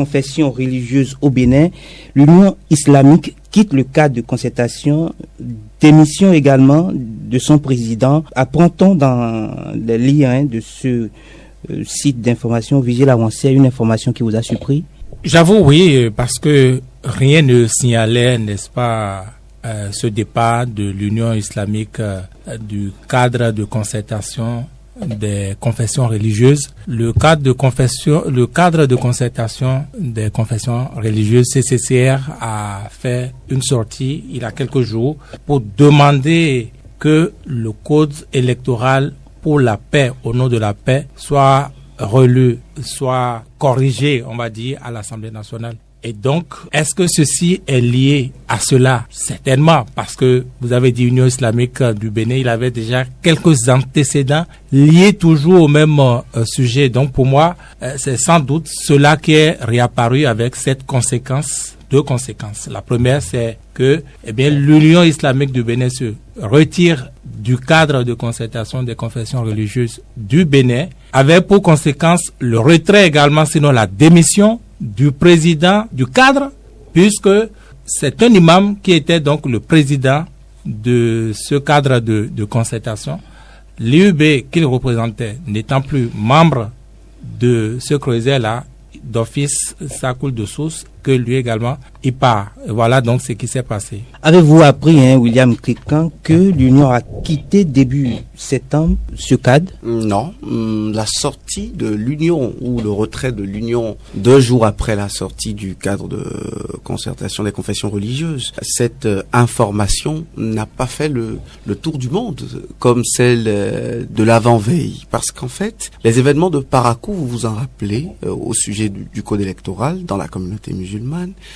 confessions religieuses au Bénin, l'Union islamique quitte le cadre de concertation, démission également de son président. Apprend-on dans les liens de ce site d'information Vigile Avancée une information qui vous a surpris? J'avoue, oui, parce que rien ne signalait, n'est-ce pas, ce départ de l'Union islamique du cadre de concertation des confessions religieuses. Le cadre de concertation des confessions religieuses, CCCR, a fait une sortie il y a quelques jours pour demander que le code électoral pour la paix, au nom de la paix, soit relu, soit corrigé, on va dire, à l'Assemblée nationale. Et donc, est-ce que ceci est lié à cela? Certainement, parce que vous avez dit Union islamique du Bénin, il avait déjà quelques antécédents liés toujours au même sujet. Donc, pour moi, c'est sans doute cela qui est réapparu avec deux conséquences. La première, c'est que l'Union islamique du Bénin se retire du cadre de concertation des confessions religieuses du Bénin, avec pour conséquence le retrait également, sinon la démission du président du cadre, puisque c'est un imam qui était donc le président de ce cadre de concertation. L'IUB qu'il représentait n'étant plus membre de ce creuset-là, d'office, ça coule de source, que lui également, il part. Et voilà donc ce qui s'est passé. Avez-vous appris, William Krikan, que l'Union a quitté début septembre ce cadre? Non, la sortie de l'Union ou le retrait de l'Union 2 jours après la sortie du cadre de concertation des confessions religieuses, cette information n'a pas fait le tour du monde comme celle de l'avant-veille. Parce qu'en fait, les événements de Parakou, vous vous en rappelez, au sujet du code électoral dans la communauté musulmane,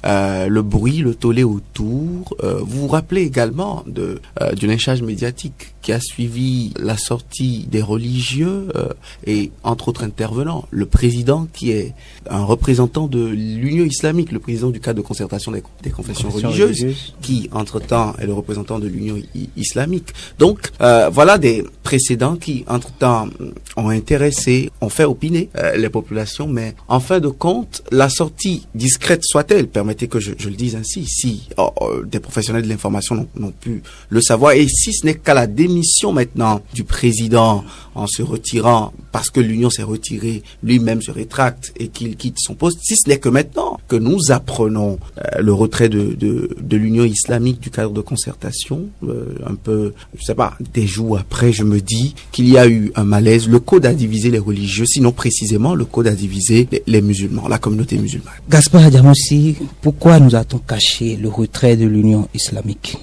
le bruit, le tollé autour. Vous vous rappelez également du lynchage médiatique qui a suivi la sortie des religieux et entre autres intervenants, le président qui est un représentant de l'Union islamique, le président du cadre de concertation des confessions religieuses, qui entre-temps est le représentant de l'Union islamique. Donc voilà des précédents qui entre-temps ont intéressé, ont fait opiner les populations, mais en fin de compte, la sortie discrète soit-elle, permettez que je le dise ainsi, si des professionnels de l'information n'ont pu le savoir, et si ce n'est qu'à la démission maintenant du président en se retirant, parce que l'Union s'est retirée, lui-même se rétracte et qu'il quitte son poste, si ce n'est que maintenant que nous apprenons le retrait de l'Union islamique du cadre de concertation, un peu, je sais pas, des jours après, je me dis qu'il y a eu un malaise. Le code a divisé les religieux, sinon précisément le code a divisé les musulmans, la communauté musulmane. Gaspard Adjamoussi, pourquoi nous a-t-on caché le retrait de l'Union islamique?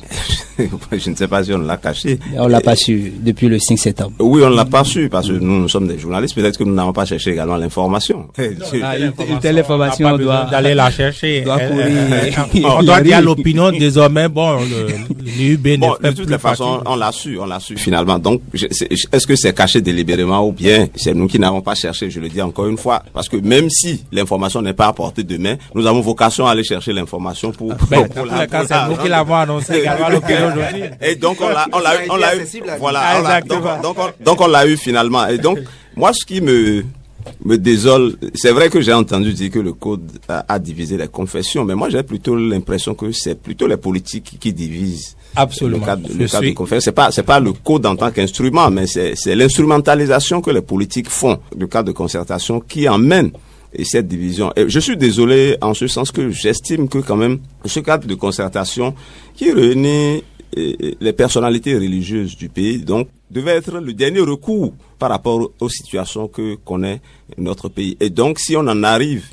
Je ne sais pas si on l'a caché. On l'a pas su depuis le 5 septembre. Oui, on ne l'a pas su parce que nous sommes des journalistes. Peut-être que nous n'avons pas cherché également l'information. Une telle information, on doit d'aller la chercher. On doit dire l'opinion désormais. Bon, l'UB de toutes les façons, on l'a su finalement. Donc, est-ce que c'est caché délibérément ou bien c'est nous qui n'avons pas cherché? Je le dis encore une fois, parce que même si l'information n'est pas apportée demain, nous avons vocation à aller chercher l'information pour c'est nous qui l'avons annoncé également l'opinion aujourd'hui. Et donc on l'a eu. Voilà. Donc on l'a eu finalement. Et donc moi ce qui me désole, c'est vrai que j'ai entendu dire que le code a divisé les confessions, mais moi j'ai plutôt l'impression que c'est plutôt les politiques qui divisent. Absolument. Le cadre de confession, c'est pas le code en tant qu'instrument, mais c'est l'instrumentalisation que les politiques font du cadre de concertation qui emmène et cette division. Et je suis désolé en ce sens que j'estime que quand même ce cadre de concertation qui réunit les personnalités religieuses du pays, donc, devait être le dernier recours par rapport aux situations que connaît notre pays. Et donc, si on en arrive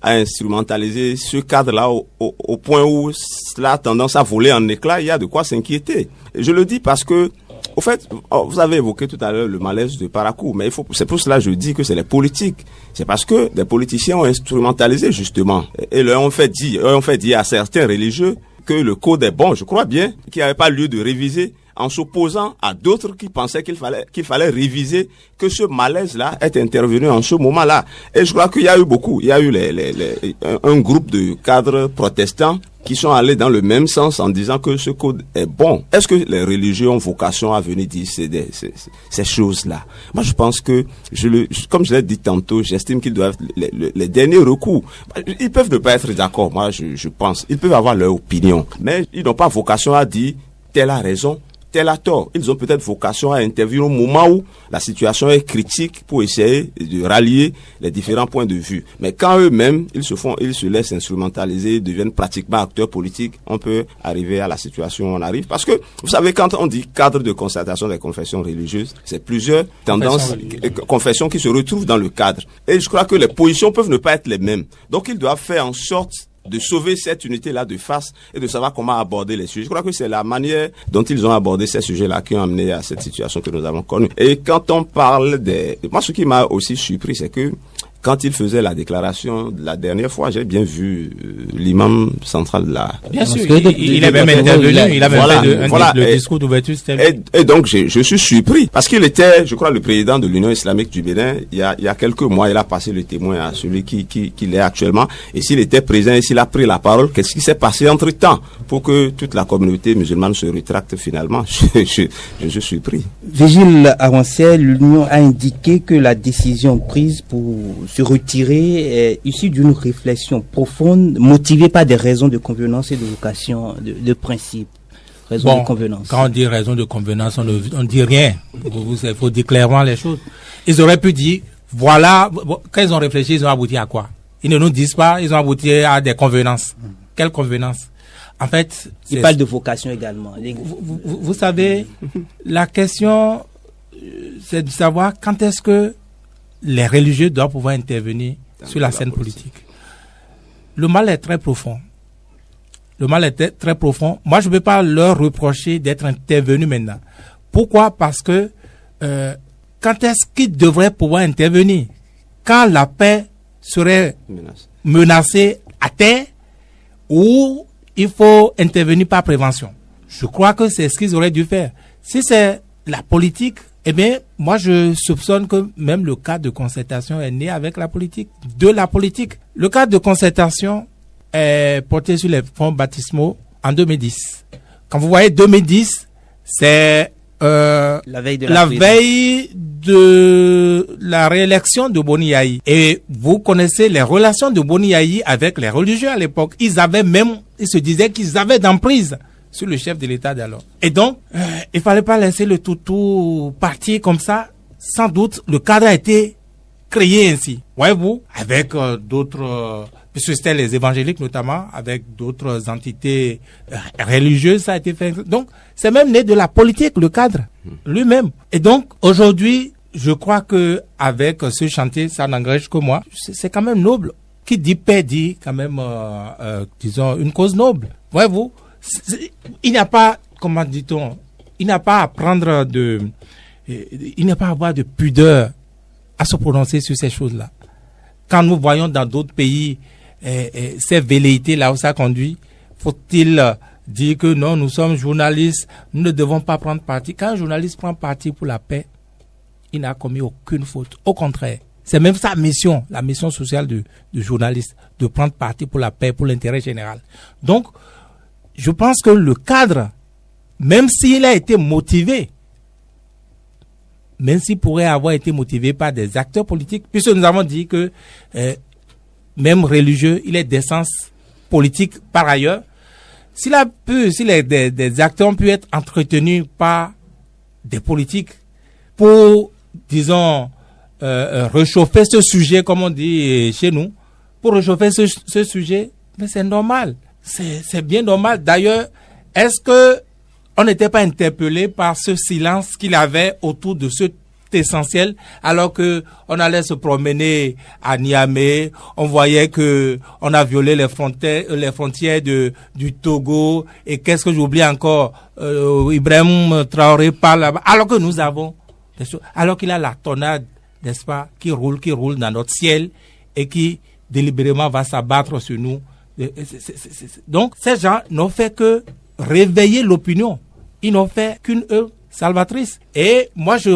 à instrumentaliser ce cadre-là au point où cela a tendance à voler en éclats, il y a de quoi s'inquiéter. Et je le dis parce que, au fait, vous avez évoqué tout à l'heure le malaise de Parakou, mais c'est pour cela que je dis que c'est les politiques. C'est parce que des politiciens ont instrumentalisé justement et leur ont fait dire à certains religieux que le code est bon. Je crois bien qu'il n'y avait pas lieu de réviser en s'opposant à d'autres qui pensaient qu'il fallait réviser, que ce malaise-là est intervenu en ce moment-là. Et je crois qu'il y a eu un groupe de cadres protestants qui sont allés dans le même sens en disant que ce code est bon. Est-ce que les religieux ont vocation à venir dire ces choses-là? Moi, je pense que, comme je l'ai dit tantôt, j'estime qu'ils doivent les derniers recours. Ils peuvent ne pas être d'accord, moi, je pense. Ils peuvent avoir leur opinion, mais ils n'ont pas vocation à dire tel a raison, tel a tort. Ils ont peut-être vocation à intervenir au moment où la situation est critique pour essayer de rallier les différents points de vue. Mais quand eux-mêmes, ils se laissent instrumentaliser, deviennent pratiquement acteurs politiques, on peut arriver à la situation où on arrive. Parce que, vous savez, quand on dit cadre de concertation des confessions religieuses, c'est plusieurs tendances, confessions qui se retrouvent dans le cadre. Et je crois que les positions peuvent ne pas être les mêmes. Donc, ils doivent faire en sorte de sauver cette unité-là de face et de savoir comment aborder les sujets. Je crois que c'est la manière dont ils ont abordé ces sujets-là qui ont amené à cette situation que nous avons connue. Et quand on parle moi, ce qui m'a aussi surpris, c'est que quand il faisait la déclaration la dernière fois, j'ai bien vu l'imam central de la... Bien sûr, il a même intervenu, il a même fait le discours d'ouverture. Et donc, je suis surpris, parce qu'il était, je crois, le président de l'Union islamique du Bénin. Il y a quelques mois, il a passé le témoin à celui qui l'est actuellement. Et s'il était présent et s'il a pris la parole, qu'est-ce qui s'est passé entre-temps pour que toute la communauté musulmane se rétracte finalement? Je suis surpris. Vigile Arancel, l'Union a indiqué que la décision prise pour se retirer est issue d'une réflexion profonde, motivée par des raisons de convenance et de vocation, de principe. Raison de convenance. Quand on dit raison de convenance, on ne dit rien. Il faut dire clairement les choses. Ils auraient pu dire, voilà, quand ils ont réfléchi, ils ont abouti à quoi? Ils ne nous disent pas, ils ont abouti à des convenances. Quelle convenance? En fait, ils parlent de vocation également. Vous savez, la question, c'est de savoir quand est-ce que les religieux doivent pouvoir intervenir sur la scène politique. Le mal est très profond. Le mal est très profond. Moi, je ne peux pas leur reprocher d'être intervenus maintenant. Pourquoi? Parce que quand est-ce qu'ils devraient pouvoir intervenir? Quand la paix serait menacée à terre, ou il faut intervenir par prévention. Je crois que c'est ce qu'ils auraient dû faire. Si c'est la politique, eh bien, moi, je soupçonne que même le cadre de concertation est né avec la politique, de la politique. Le cadre de concertation est porté sur les fonds baptismaux en 2010. Quand vous voyez 2010, c'est la veille de la réélection de Boni Yayi. Et vous connaissez les relations de Boni Yayi avec les religieux à l'époque. Ils se disaient qu'ils avaient d'emprise sur le chef de l'État d'alors. Et donc, il fallait pas laisser le tout partir comme ça. Sans doute, le cadre a été créé ainsi. Voyez-vous, avec d'autres, puisque c'était les évangéliques notamment, avec d'autres entités religieuses, ça a été fait. Donc, c'est même né de la politique, le cadre lui-même. Et donc, aujourd'hui, je crois que avec ce chantier, ça n'engage que moi. C'est quand même noble. Qui dit paix dit quand même, disons, une cause noble. Voyez-vous, il n'y a pas, comment dit-on, il n'y a pas à prendre il n'y a pas à avoir de pudeur à se prononcer sur ces choses-là. Quand nous voyons dans d'autres pays ces velléités là où ça conduit, faut-il dire que non, nous sommes journalistes, nous ne devons pas prendre parti. Quand un journaliste prend parti pour la paix, il n'a commis aucune faute. Au contraire, c'est même sa mission, la mission sociale du journaliste, de prendre parti pour la paix, pour l'intérêt général. Donc, je pense que le cadre, même s'il a été motivé, même s'il pourrait avoir été motivé par des acteurs politiques, puisque nous avons dit que même religieux, il est d'essence politique par ailleurs, si des acteurs ont pu être entretenus par des politiques pour, disons, réchauffer ce sujet, comme on dit chez nous, pour réchauffer ce sujet, mais c'est normal. C'est bien normal. D'ailleurs, est-ce que on n'était pas interpellé par ce silence qu'il avait autour de cet essentiel, alors que on allait se promener à Niamey, on voyait que on a violé les frontières du Togo, et qu'est-ce que j'oublie encore, Ibrahim Traoré parle là-bas, alors que nous avons des choses, alors qu'il a la tornade, n'est-ce pas, qui roule dans notre ciel et qui délibérément va s'abattre sur nous. Donc, ces gens n'ont fait que réveiller l'opinion. Ils n'ont fait qu'une œuvre salvatrice. Et moi, je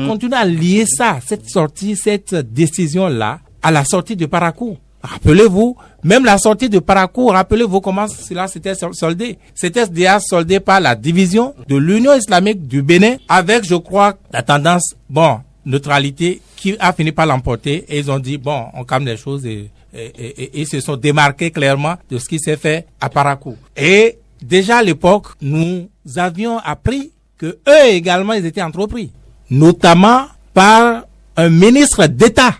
continue à lier ça, cette décision-là, à la sortie de Parakou. Rappelez-vous, Même la sortie de Parakou, rappelez-vous comment cela s'était soldé. C'était déjà soldé par la division de l'Union islamique du Bénin avec, je crois, la tendance, neutralité qui a fini par l'emporter. Et ils ont dit, on calme les choses et ils se sont démarqués clairement de ce qui s'est fait à Parakou. Et déjà à l'époque, nous avions appris que eux également, ils étaient entrepris. Notamment par un ministre d'État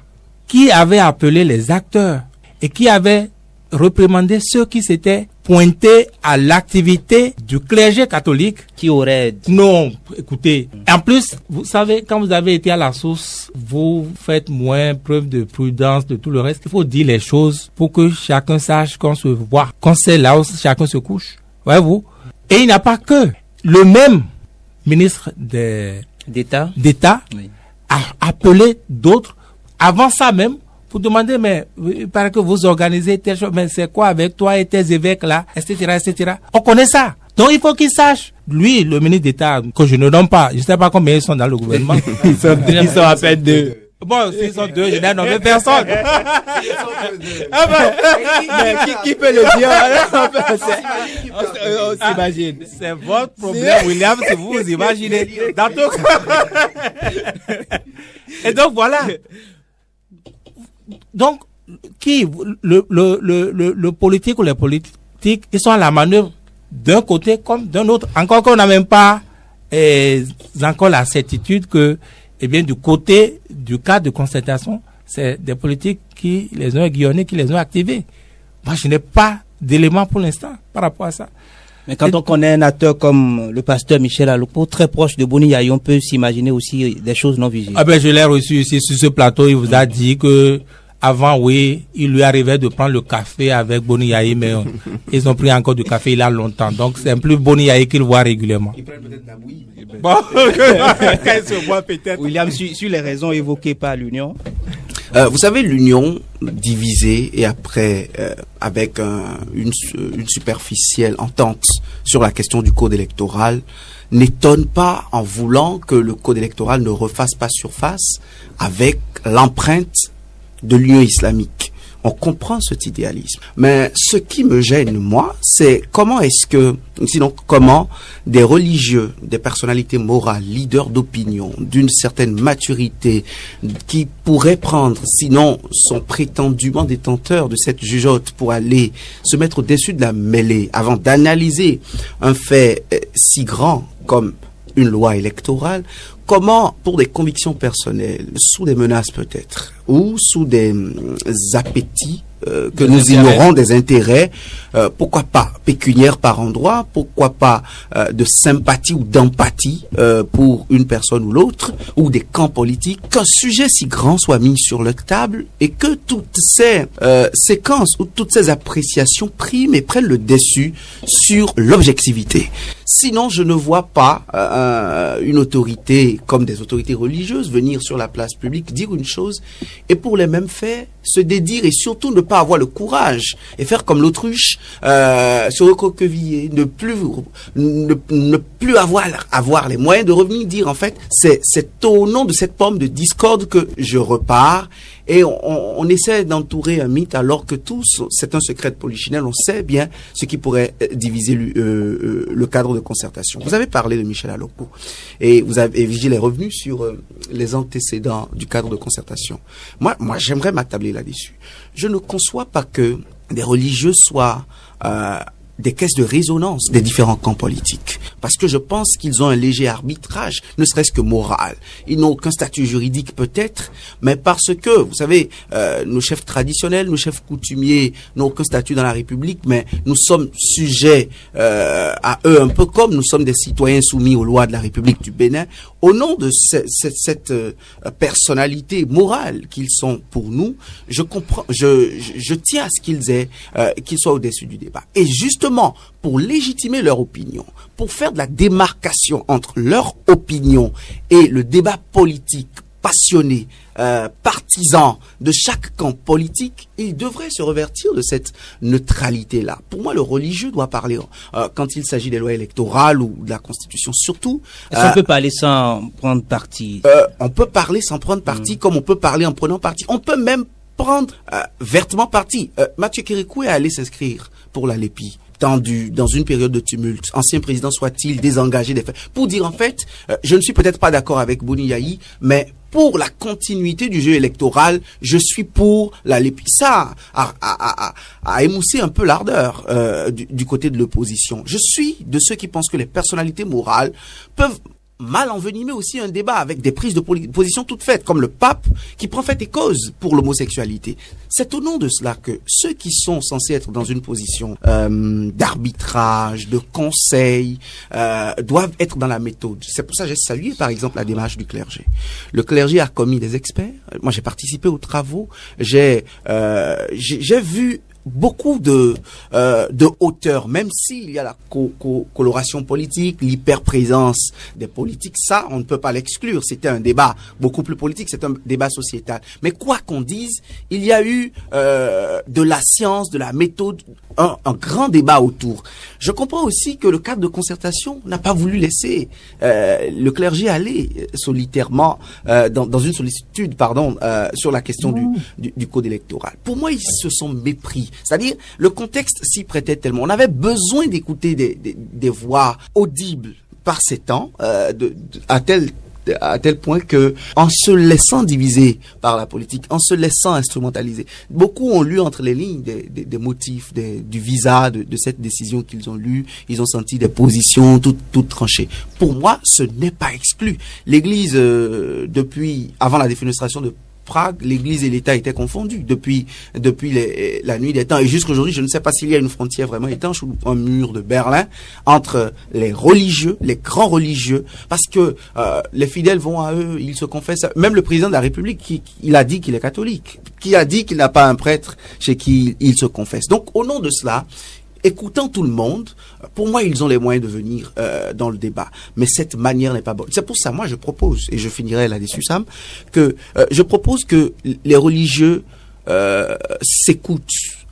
qui avait appelé les acteurs et qui avait reprimandé ceux qui s'étaient pointés à l'activité du clergé catholique. Qui aurait... Non, écoutez. En plus, vous savez, quand vous avez été à la source, vous faites moins preuve de prudence, de tout le reste. Il faut dire les choses pour que chacun sache qu'on se voit, qu'on sait là où chacun se couche. Voyez-vous? Et il n'y a pas que le même ministre d'État oui, a appelé d'autres avant ça même pour demander, mais il paraît que vous organisez telle chose, mais c'est quoi avec toi et tes évêques là, etc., etc. On connaît ça. Donc il faut qu'il sache. Lui, le ministre d'État, que je ne nomme pas, je ne sais pas combien ils sont dans le gouvernement. Ils sont à peine deux. Bon, s'ils sont deux, je n'ai nommé personne. mais qui peut le dire? On s'imagine. C'est votre problème, William, si vous vous imaginez. Dans tout cas. Et donc voilà. Donc, le politique ou les politiques, ils sont à la manœuvre d'un côté comme d'un autre. Encore qu'on n'a même pas encore la certitude que, du côté du cadre de concertation, c'est des politiques qui les ont aiguillonnés, qui les ont activés. Moi, je n'ai pas d'éléments pour l'instant par rapport à ça. Mais quand on connaît un acteur comme le pasteur Michel Alokpo, très proche de Boni Yayi, on peut s'imaginer aussi des choses non visibles. Je l'ai reçu ici sur ce plateau, il vous a dit que avant, oui, il lui arrivait de prendre le café avec Boni Yayi, mais ils ont pris encore du café il y a longtemps. Donc, c'est un plus Boni Yayi qu'il voit régulièrement. Ils prennent peut-être la bouillie. Bon, quand il se voit peut-être. William, sur les raisons évoquées par l'Union. Vous savez, l'Union divisée et après avec une superficielle entente sur la question du code électoral n'étonne pas en voulant que le code électoral ne refasse pas surface avec l'empreinte de l'Union islamique. On comprend cet idéalisme. Mais ce qui me gêne, moi, c'est comment des religieux, des personnalités morales, leaders d'opinion, d'une certaine maturité, qui pourraient prendre, sinon sont prétendument détenteurs de cette jugeote pour aller se mettre au-dessus de la mêlée avant d'analyser un fait si grand comme une loi électorale, comment, pour des convictions personnelles, sous des menaces peut-être, ou sous des appétits que nous ignorons, des intérêts, pourquoi pas pécuniaires par endroit, pourquoi pas de sympathie ou d'empathie pour une personne ou l'autre, ou des camps politiques, qu'un sujet si grand soit mis sur la table et que toutes ces séquences ou toutes ces appréciations priment et prennent le dessus sur l'objectivité. Sinon, je ne vois pas une autorité comme des autorités religieuses venir sur la place publique dire une chose et pour les mêmes faits se dédire et surtout ne pas avoir le courage et faire comme l'autruche, se recroqueviller, ne plus avoir les moyens de revenir dire en fait c'est au nom de cette pomme de discorde que je repars. Et on essaie d'entourer un mythe alors que c'est un secret de polichinelle. On sait bien ce qui pourrait diviser le cadre de concertation. Vous avez parlé de Michel Alokpo et vous avez vigilé les revenus sur les antécédents du cadre de concertation. Moi, j'aimerais m'attabler là-dessus. Je ne conçois pas que des religieux soient des caisses de résonance des différents camps politiques. Parce que je pense qu'ils ont un léger arbitrage, ne serait-ce que moral. Ils n'ont aucun statut juridique peut-être, mais parce que, vous savez, nos chefs traditionnels, nos chefs coutumiers n'ont aucun statut dans la République, mais nous sommes sujets à eux un peu comme nous sommes des citoyens soumis aux lois de la République du Bénin. Au nom de cette personnalité morale qu'ils sont pour nous, je comprends, je tiens à ce qu'ils soient au-dessus du débat. Et justement, pour légitimer leur opinion, pour faire de la démarcation entre leur opinion et le débat politique passionné, partisan de chaque camp politique, ils devraient se revertir de cette neutralité-là. Pour moi, le religieux doit parler quand il s'agit des lois électorales ou de la Constitution surtout. Est-ce qu'on peut parler sans prendre parti? On peut parler sans prendre parti comme on peut parler en prenant parti. On peut même prendre vertement parti. Mathieu Kérékou est allé s'inscrire pour la LEPI dans une période de tumulte, ancien président soit-il, désengagé des faits, pour dire en fait, je ne suis peut-être pas d'accord avec Boni Yayi, mais pour la continuité du jeu électoral, je suis pour la LEPI. Ça a émoussé un peu l'ardeur du côté de l'opposition. Je suis de ceux qui pensent que les personnalités morales peuvent mal envenimer aussi un débat avec des prises de position toutes faites, comme le pape qui prend fait et cause pour l'homosexualité. C'est au nom de cela que ceux qui sont censés être dans une position d'arbitrage, de conseil, doivent être dans la méthode. C'est pour ça que j'ai salué par exemple la démarche du clergé. Le clergé a commis des experts. Moi j'ai participé aux travaux. J'ai vu beaucoup de hauteur, même s'il y a la coloration politique, l'hyperprésence des politiques, ça, on ne peut pas l'exclure. C'était un débat beaucoup plus politique, c'est un débat sociétal. Mais quoi qu'on dise, il y a eu de la science, de la méthode, un grand débat autour. Je comprends aussi que le cadre de concertation n'a pas voulu laisser le clergé aller solitairement dans une sollicitude, sur la question du code électoral. Pour moi, ils se sont mépris. C'est-à-dire, le contexte s'y prêtait tellement. On avait besoin d'écouter des voix audibles par ces temps, à tel point que, en se laissant diviser par la politique, en se laissant instrumentaliser, beaucoup ont lu entre les lignes des motifs, du visa de cette décision qu'ils ont lu. Ils ont senti des positions toutes tranchées. Pour moi, ce n'est pas exclu. L'Église, depuis avant la défenestration de Prague, l'Église et l'État étaient confondus depuis la nuit des temps. Et jusqu'aujourd'hui, je ne sais pas s'il y a une frontière vraiment étanche ou un mur de Berlin entre les religieux, les grands religieux, parce que les fidèles vont à eux, ils se confessent. Même le président de la République, il a dit qu'il est catholique, qui a dit qu'il n'a pas un prêtre chez qui il se confesse. Donc, au nom de cela, écoutant tout le monde, pour moi, ils ont les moyens de venir dans le débat. Mais cette manière n'est pas bonne. C'est pour ça, moi, je propose, et je finirai là-dessus, Sam, que je propose que les religieux s'écoutent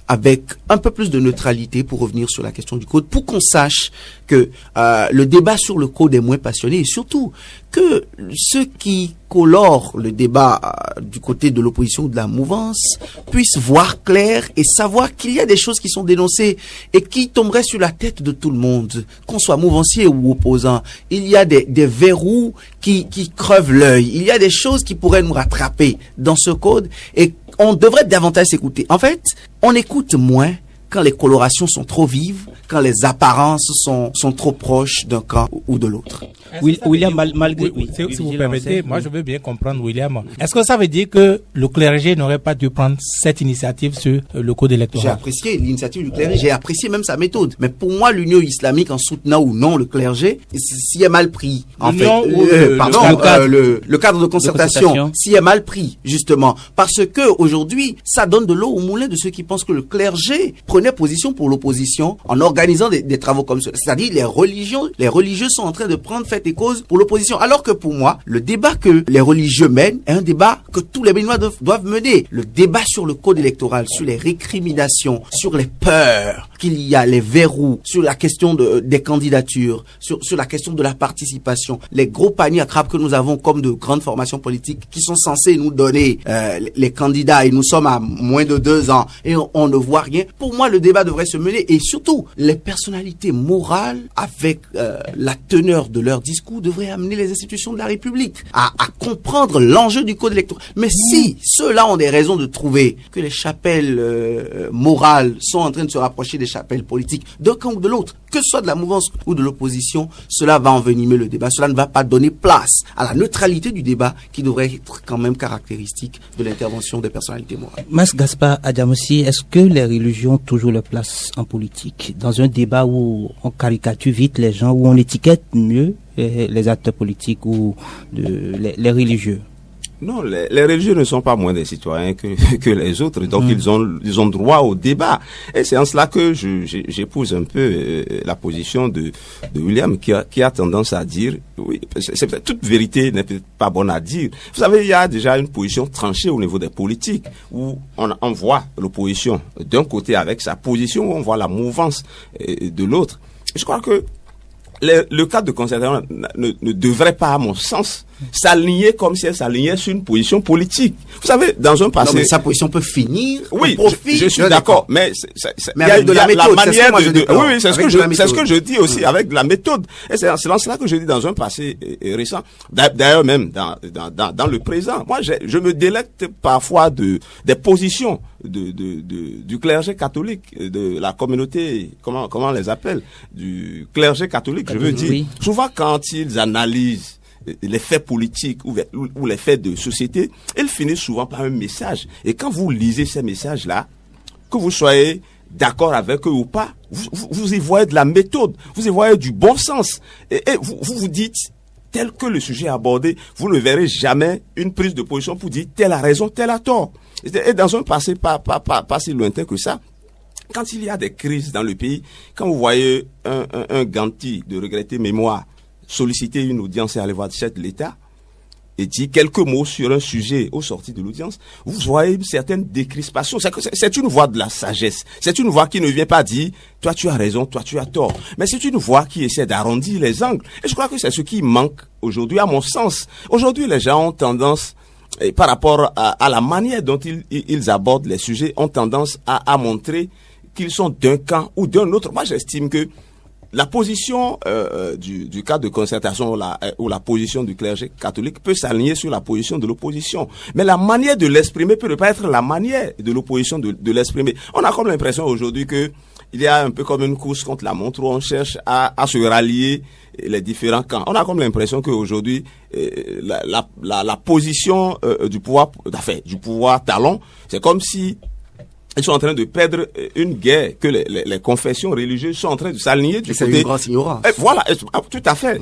avec un peu plus de neutralité pour revenir sur la question du code, pour qu'on sache que le débat sur le code est moins passionné, et surtout que ceux qui colorent le débat du côté de l'opposition ou de la mouvance puissent voir clair et savoir qu'il y a des choses qui sont dénoncées et qui tomberaient sur la tête de tout le monde, qu'on soit mouvancier ou opposant. Il y a des verrous qui crevent l'œil. Il y a des choses qui pourraient nous rattraper dans ce code et on devrait davantage s'écouter. En fait, on écoute moins quand les colorations sont trop vives, quand les apparences sont trop proches d'un camp ou de l'autre. William, malgré... Si vous permettez, moi je veux bien comprendre, William. Est-ce que ça veut dire que le clergé n'aurait pas dû prendre cette initiative sur le code électoral? J'ai apprécié l'initiative du clergé, j'ai apprécié même sa méthode. Mais pour moi, l'Union islamique, en soutenant ou non le clergé, s'y est mal pris. Le cadre de concertation s'y est mal pris, justement. Parce que aujourd'hui, ça donne de l'eau au moulin de ceux qui pensent que le clergé prenait position pour l'opposition en organisant des travaux comme cela. C'est-à-dire les religieux sont en train de prendre fait et cause pour l'opposition. Alors que pour moi, le débat que les religieux mènent est un débat que tous les Béninois doivent mener. Le débat sur le code électoral, sur les récriminations, sur les peurs qu'il y a, les verrous, sur la question des candidatures, sur la question de la participation, les gros paniers à crabe que nous avons comme de grandes formations politiques qui sont censées nous donner les candidats et nous sommes à moins de 2 ans et on ne voit rien. Pour moi, le débat devrait se mener et surtout, les personnalités morales avec la teneur de leur discours devraient amener les institutions de la République à comprendre l'enjeu du code électoral. Mais si ceux-là ont des raisons de trouver que les chapelles morales sont en train de se rapprocher des chapelles politiques d'un camp ou de l'autre, que ce soit de la mouvance ou de l'opposition, cela va envenimer le débat. Cela ne va pas donner place à la neutralité du débat qui devrait être quand même caractéristique de l'intervention des personnalités morales. Mas Gaspard Adjamossi, est-ce que les religions ont toujours leur place en politique? Dans un débat où on caricature vite les gens, où on étiquette mieux les acteurs politiques ou les religieux? Non, les religieux ne sont pas moins des citoyens que les autres, donc ils ont droit au débat. Et c'est en cela que j'épouse un peu la position de William qui a tendance à dire, oui, toute vérité n'est peut-être pas bonne à dire. Vous savez, il y a déjà une position tranchée au niveau des politiques où on voit l'opposition d'un côté avec sa position, où on voit la mouvance de l'autre. Je crois que le cadre de concertation ne devrait pas, à mon sens, s'aligner comme si elle s'alignait sur une position politique. Vous savez, dans un passé... Non, mais sa position peut finir oui, au profit. Je suis d'accord, mais mais avec de la méthode, manière oui, c'est ce que je dis aussi, Mmh. avec de la méthode. Et c'est dans cela que je dis dans un passé récent. D'ailleurs, même dans le présent. Moi, je me délecte parfois des positions du clergé catholique, de la communauté, comment on les appelle, du clergé catholique, je veux dire. Oui. Souvent, quand ils analysent les faits politiques ou les faits de société, ils finissent souvent par un message. Et quand vous lisez ces messages-là, que vous soyez d'accord avec eux ou pas, vous y voyez de la méthode, vous y voyez du bon sens. Et vous dites, tel que le sujet est abordé, vous ne verrez jamais une prise de position pour dire tel a raison, tel a tort. Et dans un passé pas si lointain que ça, quand il y a des crises dans le pays, quand vous voyez un Ganti de regrettée mémoire solliciter une audience et aller voir le chef de l'État et dire quelques mots sur un sujet au sorti de l'audience, vous voyez une certaine décrispation. C'est une voix de la sagesse. C'est une voix qui ne vient pas dire toi tu as raison, toi tu as tort. Mais c'est une voix qui essaie d'arrondir les angles. Et je crois que c'est ce qui manque aujourd'hui, à mon sens. Aujourd'hui, les gens ont tendance, et par rapport à la manière dont ils abordent les sujets, ont tendance à montrer qu'ils sont d'un camp ou d'un autre. Moi, j'estime que la position du cadre de concertation ou la position du clergé catholique peut s'aligner sur la position de l'opposition. Mais la manière de l'exprimer peut ne pas être la manière de l'opposition de l'exprimer. On a comme l'impression aujourd'hui que il y a un peu comme une course contre la montre où on cherche à se rallier les différents camps. On a comme l'impression qu'aujourd'hui, la position du pouvoir talon, c'est comme si ils sont en train de perdre une guerre que les confessions religieuses sont en train de s'aligner du côté. C'est une grande ignorance. Voilà, tout à fait.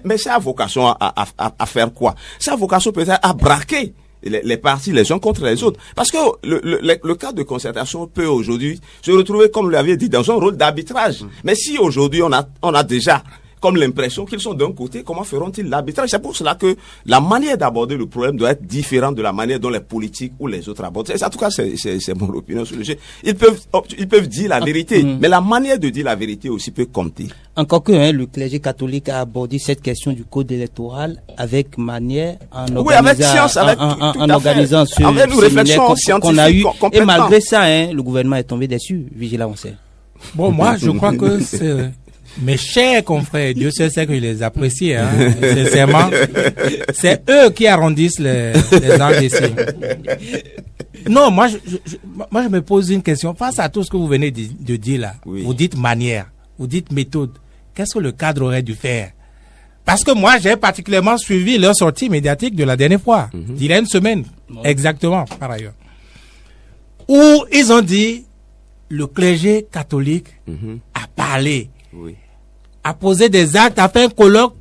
Mais ça a vocation à faire quoi? Ça a vocation peut-être à braquer les partis les uns contre les autres. Parce que le cadre de concertation peut aujourd'hui se retrouver, comme vous l'aviez dit, dans un rôle d'arbitrage. Mais si aujourd'hui on a déjà comme l'impression qu'ils sont d'un côté, comment feront-ils l'arbitrage? C'est pour cela que la manière d'aborder le problème doit être différente de la manière dont les politiques ou les autres abordent. En tout cas, c'est mon opinion sur le sujet. Ils peuvent dire la vérité, mais la manière de dire la vérité aussi peut compter. Encore que le clergé catholique a abordé cette question du code électoral avec manière, en organisant ce séminaire qu'on a eu. Et malgré ça, le gouvernement est tombé dessus. Vigilant, on sait. Bon, moi, je crois que c'est... Mes chers confrères, Dieu sait que je les apprécie, sincèrement. C'est eux qui arrondissent les angles d'ici. Non, moi, je me pose une question. Face à tout ce que vous venez de dire là, oui. Vous dites manière, vous dites méthode. Qu'est-ce que le cadre aurait dû faire? Parce que moi, j'ai particulièrement suivi leur sortie médiatique de la dernière fois, d'il y a une semaine, exactement, par ailleurs. Où ils ont dit, le clergé catholique a parlé. Oui. A posé des actes, a fait un colloque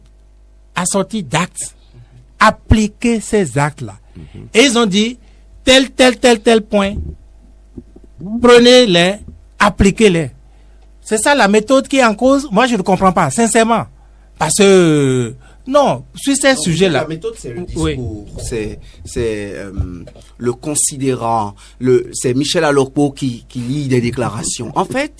assorti d'actes, appliquer ces actes-là. Et ils ont dit, tel point, prenez-les, appliquez-les. C'est ça la méthode qui est en cause. Moi, je ne comprends pas, sincèrement. Parce que, non, sur ces sujets-là. La méthode, c'est le discours, oui. c'est le considérant, c'est Michel Alorpo qui lit des déclarations. En fait,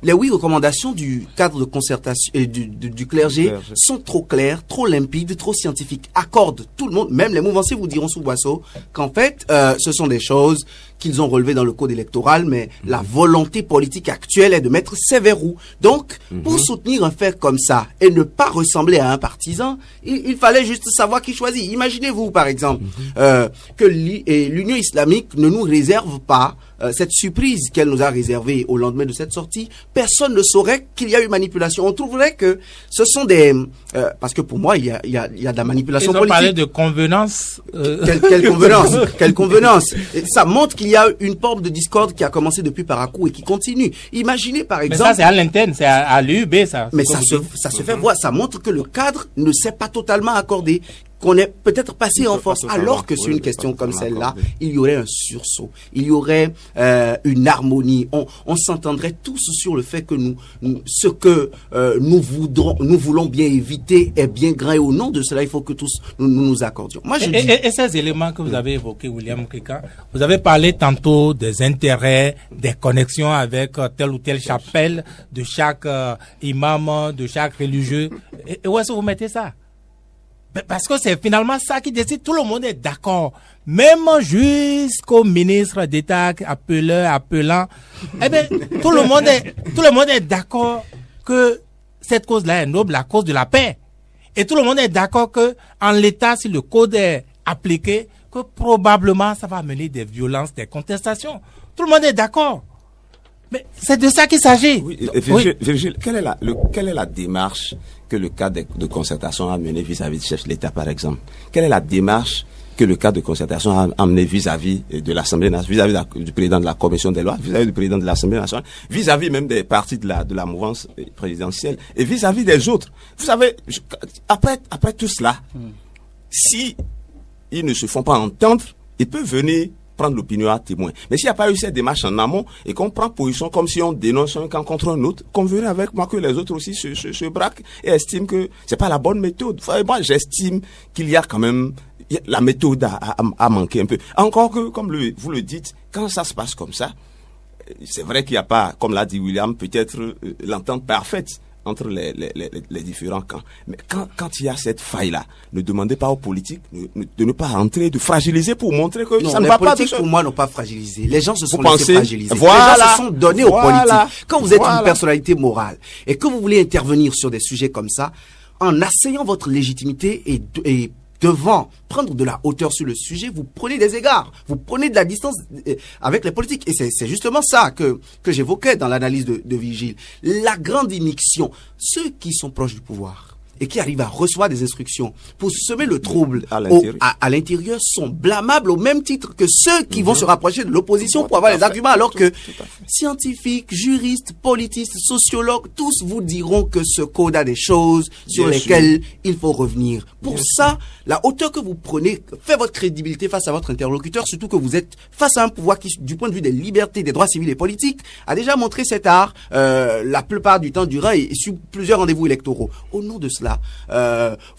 les 8 recommandations du cadre de concertation du clergé sont trop claires, trop limpides, trop scientifiques. Accordent tout le monde, même les mouvanciers vous diront sous boisseau, qu'en fait, ce sont des choses qu'ils ont relevées dans le code électoral, mais la volonté politique actuelle est de mettre ces verrous. Donc, pour soutenir un fait comme ça et ne pas ressembler à un partisan, il fallait juste savoir qui choisit. Imaginez-vous, par exemple, que l'Union islamique ne nous réserve pas cette surprise qu'elle nous a réservée au lendemain de cette sortie. Personne ne saurait qu'il y a eu manipulation. On trouverait que ce sont des... parce que pour moi, il y a de la manipulation politique. Ils ont parlé de convenance. Quelle convenance? Quelle convenance? Et ça montre qu'il y a une forme de discorde qui a commencé depuis Parakou et qui continue. Imaginez, par exemple... Mais ça, c'est à l'interne, c'est à l'UB, ça. Mais ça se fait voir. Ça montre que le cadre ne s'est pas totalement accordé, qu'on est peut-être passé en force, alors que sur une question comme celle-là, il y aurait un sursaut, il y aurait une harmonie, on s'entendrait tous sur le fait que ce que nous voulons bien éviter est bien grand, et au nom de cela, il faut que tous nous accordions. Moi, et ces éléments que vous avez évoqués, William Keka, vous avez parlé tantôt des intérêts, des connexions avec telle ou telle chapelle, de chaque imam, de chaque religieux, et où est-ce que vous mettez ça? Parce que c'est finalement ça qui décide. Tout le monde est d'accord. Même jusqu'au ministre d'État appelant. Eh bien, tout le monde est d'accord que cette cause-là est noble, la cause de la paix. Et tout le monde est d'accord que, en l'état, si le code est appliqué, que probablement ça va amener des violences, des contestations. Tout le monde est d'accord. Mais c'est de ça qu'il s'agit. Oui, Virgile, quelle est la démarche que le cadre de concertation a menée vis-à-vis du chef de l'État, par exemple? Quelle est la démarche que le cadre de concertation a amené vis-à-vis de l'Assemblée nationale, vis-à-vis du président de la Commission des lois, vis-à-vis du président de l'Assemblée nationale, vis-à-vis même des partis de la mouvance présidentielle et vis-à-vis des autres? Vous savez, après tout cela, si ils ne se font pas entendre, ils peuvent venir prendre l'opinion à témoin. Mais s'il n'y a pas eu cette démarche en amont et qu'on prend position comme si on dénonce un camp contre un autre, convenez avec moi que les autres aussi se braquent et estiment que c'est pas la bonne méthode. Enfin, moi, j'estime qu'il y a quand même la méthode a manqué un peu. Encore que, comme vous le dites, quand ça se passe comme ça, c'est vrai qu'il n'y a pas, comme l'a dit William, peut-être l'entente parfaite entre les différents camps. Mais quand il y a cette faille-là, ne demandez pas aux politiques de ne pas entrer, de fragiliser pour montrer que non, ça ne va pas. Les politiques, pour moi, n'ont pas fragilisé. Les gens se sont laissés fragiliser. Voilà, les gens se sont donnés aux politiques. Quand vous êtes une personnalité morale et que vous voulez intervenir sur des sujets comme ça, en asseyant votre légitimité et devant prendre de la hauteur sur le sujet, vous prenez des égards, vous prenez de la distance avec les politiques. Et c'est justement ça que j'évoquais dans l'analyse de Vigile. La grande immixtion, ceux qui sont proches du pouvoir et qui arrivent à recevoir des instructions pour semer le trouble à l'intérieur sont blâmables au même titre que ceux qui vont se rapprocher de l'opposition pour avoir les arguments, alors que scientifiques, juristes, politistes, sociologues, tous vous diront que ce code a des choses sur lesquelles il faut revenir. Pour ça, la hauteur que vous prenez fait votre crédibilité face à votre interlocuteur, surtout que vous êtes face à un pouvoir qui, du point de vue des libertés, des droits civils et politiques, a déjà montré cet art la plupart du temps durant et sur plusieurs rendez-vous électoraux. Au nom de cela,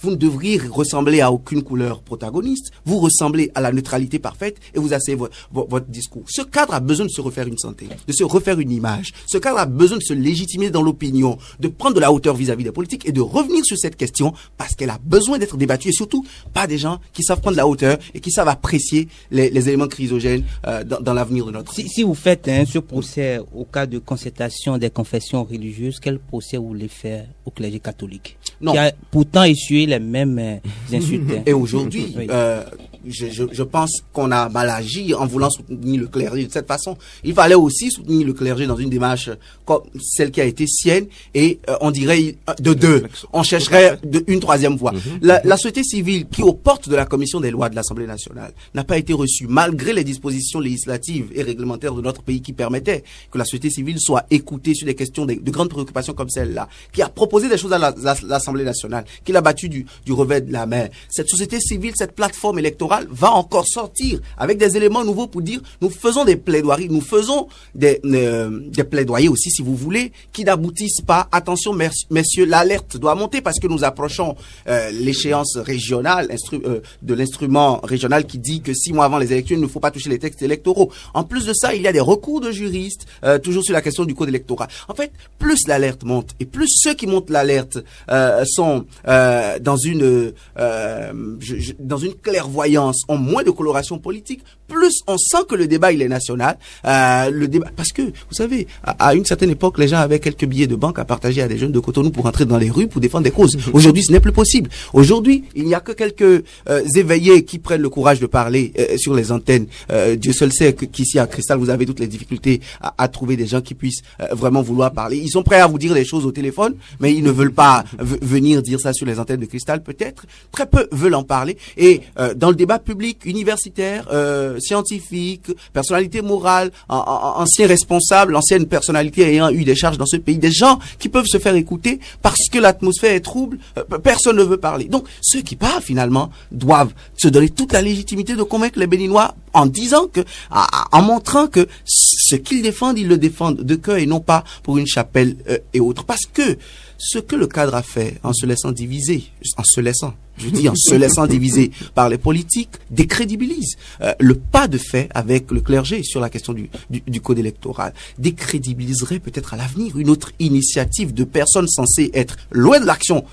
vous ne devriez ressembler à aucune couleur protagoniste, vous ressemblez à la neutralité parfaite et vous asseyez votre discours. Ce cadre a besoin de se refaire une santé, de se refaire une image. Ce cadre a besoin de se légitimer dans l'opinion, de prendre de la hauteur vis-à-vis des politiques et de revenir sur cette question parce qu'elle a besoin d'être débattue et surtout pas des gens qui savent prendre de la hauteur et qui savent apprécier les éléments chrysogènes dans l'avenir de notre pays. Si vous faites ce procès au cas de concertation des confessions religieuses, quel procès vous voulez faire au clergé catholique? Non. Qui a pourtant essuyé les mêmes insultes. Et aujourd'hui, oui. Je pense qu'on a mal agi en voulant soutenir le clergé de cette façon. Il fallait aussi soutenir le clergé dans une démarche comme celle qui a été sienne et on dirait de deux. On chercherait une troisième voie. La société civile qui, aux portes de la commission des lois de l'Assemblée nationale, n'a pas été reçue malgré les dispositions législatives et réglementaires de notre pays qui permettaient que la société civile soit écoutée sur des questions de grandes préoccupations comme celle-là, qui a proposé des choses à l'Assemblée nationale, qui l'a battu du revers de la main. Cette société civile, cette plateforme électorale va encore sortir avec des éléments nouveaux pour dire nous faisons des plaidoiries, nous faisons des plaidoyers aussi si vous voulez, qui n'aboutissent pas. Attention messieurs, l'alerte doit monter parce que nous approchons l'échéance régionale de l'instrument régional qui dit que 6 mois avant les élections il ne faut pas toucher les textes électoraux. En plus de ça, il y a des recours de juristes toujours sur la question du code électoral. En fait, plus l'alerte monte et plus ceux qui montent l'alerte sont dans une clairvoyance, ont moins de coloration politique, plus on sent que le débat il est national. Le débat, parce que vous savez, à une certaine époque, les gens avaient quelques billets de banque à partager à des jeunes de Cotonou pour entrer dans les rues pour défendre des causes. Aujourd'hui, ce n'est plus possible. Aujourd'hui, il n'y a que quelques éveillés qui prennent le courage de parler sur les antennes. Dieu seul sait qu'ici à Cristal, vous avez toutes les difficultés à trouver des gens qui puissent vraiment vouloir parler. Ils sont prêts à vous dire des choses au téléphone, mais ils ne veulent pas venir dire ça sur les antennes de Cristal, peut-être. Très peu veulent en parler. Et dans le débat public, universitaire, scientifique, personnalité morale, ancien responsable, ancienne personnalité ayant eu des charges dans ce pays, des gens qui peuvent se faire écouter parce que l'atmosphère est trouble, personne ne veut parler. Donc, ceux qui parlent finalement doivent se donner toute la légitimité de convaincre les Béninois en disant que, en montrant que ce qu'ils défendent, ils le défendent de cœur et non pas pour une chapelle et autres. Parce que ce que le cadre a fait en se laissant diviser, en se laissant je dis en se laissant diviser par les politiques, décrédibilise le pas de fait avec le clergé sur la question du code électoral, décrédibiliserait peut-être à l'avenir une autre initiative de personnes censées être loin de l'action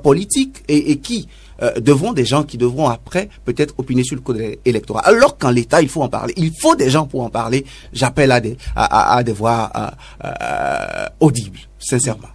politique et qui devront des gens qui devront après peut-être opiner sur le code électoral. Alors qu'en l'État, il faut en parler. Il faut des gens pour en parler. J'appelle à des voix audibles, sincèrement.